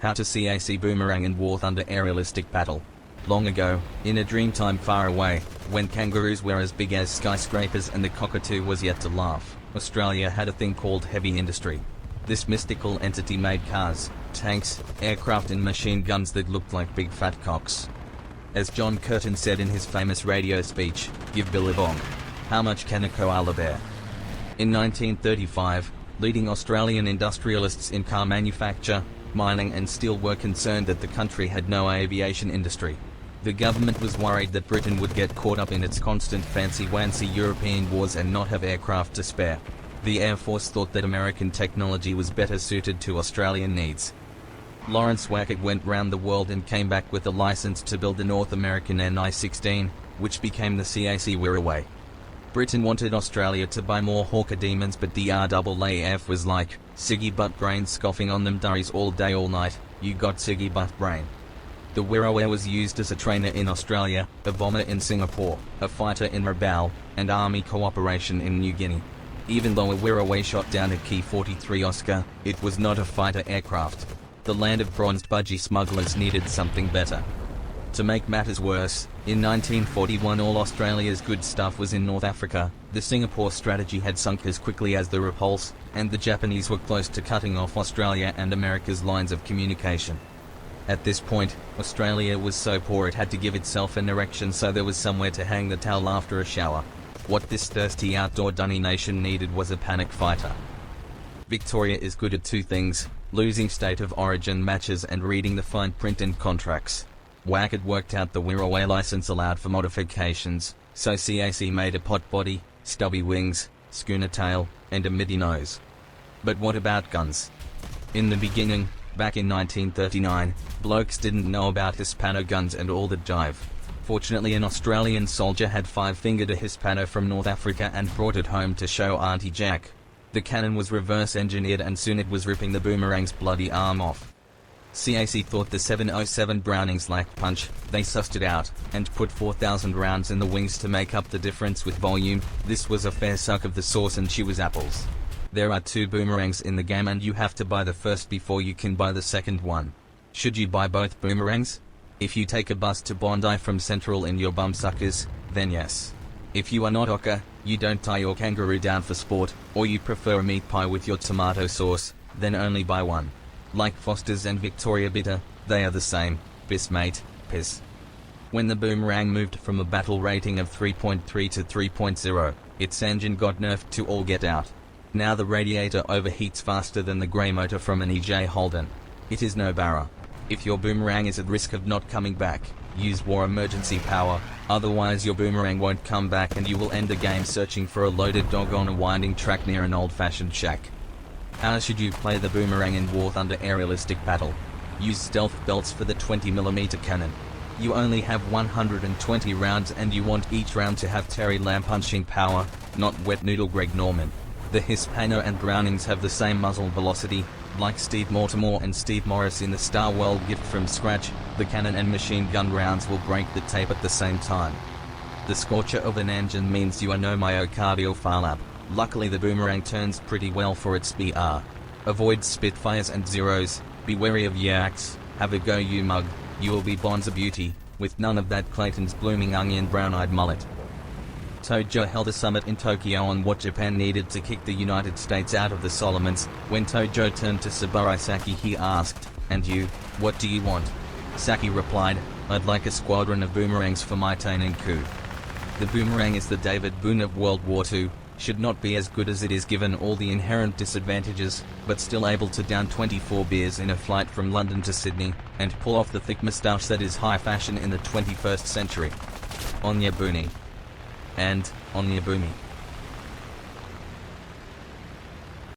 How to CAC Boomerang in War Thunder Aerialistic Battle. Long ago, in a dreamtime far away, when kangaroos were as big as skyscrapers and the cockatoo was yet to laugh, Australia had a thing called heavy industry. This mystical entity made cars, tanks, aircraft and machine guns that looked like big fat cocks. As John Curtin said in his famous radio speech, "Give Billabong. How much can a koala bear?" In 1935, leading Australian industrialists in car manufacture, mining and steel were concerned that the country had no aviation industry. The government was worried that Britain would get caught up in its constant fancy-wancy European wars and not have aircraft to spare. The Air Force thought that American technology was better suited to Australian needs. Lawrence Wackett went round the world and came back with a license to build the North American NI-16, which became the CAC Wirraway. Britain wanted Australia to buy more Hawker Demons, but the RAAF was like, "Siggy butt brain scoffing on them durries all day all night, you got Siggy butt brain." The Wirraway was used as a trainer in Australia, a bomber in Singapore, a fighter in Rabaul, and army cooperation in New Guinea. Even though a Wirraway shot down a Ki-43 Oscar, it was not a fighter aircraft. The land of bronzed budgie smugglers needed something better. To make matters worse, in 1941 all Australia's good stuff was in North Africa, the Singapore strategy had sunk as quickly as the Repulse, and the Japanese were close to cutting off Australia and America's lines of communication. At this point, Australia was so poor it had to give itself an erection so there was somewhere to hang the towel after a shower. What this thirsty outdoor dunny nation needed was a panic fighter. Victoria is good at two things: losing state of origin matches and reading the fine print in contracts. Wackett worked out the Wirraway license allowed for modifications, so CAC made a pot body, stubby wings, schooner tail, and a midi nose. But what about guns? In the beginning, back in 1939, blokes didn't know about Hispano guns and all that jive. Fortunately, an Australian soldier had five-fingered a Hispano from North Africa and brought it home to show Auntie Jack. The cannon was reverse-engineered and soon it was ripping the Boomerang's bloody arm off. CAC thought the 707 Brownings lacked punch, they sussed it out, and put 4,000 rounds in the wings to make up the difference with volume. This was a fair suck of the sauce and chew as apples. There are two Boomerangs in the game and you have to buy the first before you can buy the second one. Should you buy both Boomerangs? If you take a bus to Bondi from Central in your bumsuckers, then yes. If you are not Ocker, you don't tie your kangaroo down for sport, or you prefer a meat pie with your tomato sauce, then only buy one. Like Foster's and Victoria Bitter, they are the same. Piss mate, piss. When the Boomerang moved from a battle rating of 3.3 to 3.0, its engine got nerfed to all get out. Now the radiator overheats faster than the grey motor from an EJ Holden. It is no barra. If your Boomerang is at risk of not coming back, use war emergency power, otherwise your Boomerang won't come back and you will end the game searching for a loaded dog on a winding track near an old-fashioned shack. How should you play the Boomerang in War Thunder Aerialistic Battle? Use stealth belts for the 20mm cannon. You only have 120 rounds and you want each round to have Terry Lamb punching power, not wet noodle Greg Norman. The Hispano and Brownings have the same muzzle velocity, like Steve Mortimer and Steve Morris in the Star World gift from scratch. The cannon and machine gun rounds will break the tape at the same time. The scorcher of an engine means you are no myocardial failure. Luckily the Boomerang turns pretty well for its BR. Avoid Spitfires and Zeros, be wary of yaks, have a go you mug, you will be Bonza Beauty, with none of that Clayton's blooming onion brown-eyed mullet. Tojo held a summit in Tokyo on what Japan needed to kick the United States out of the Solomons. When Tojo turned to Saburai Saki he asked, "And you, what do you want?" Saki replied, "I'd like a squadron of Boomerangs for my Tainen coup." The Boomerang is the David Boone of World War II. Should not be as good as it is given all the inherent disadvantages, but still able to down 24 beers in a flight from London to Sydney, and pull off the thick moustache that is high fashion in the 21st century. Onya Boomy. And Onya Boomy.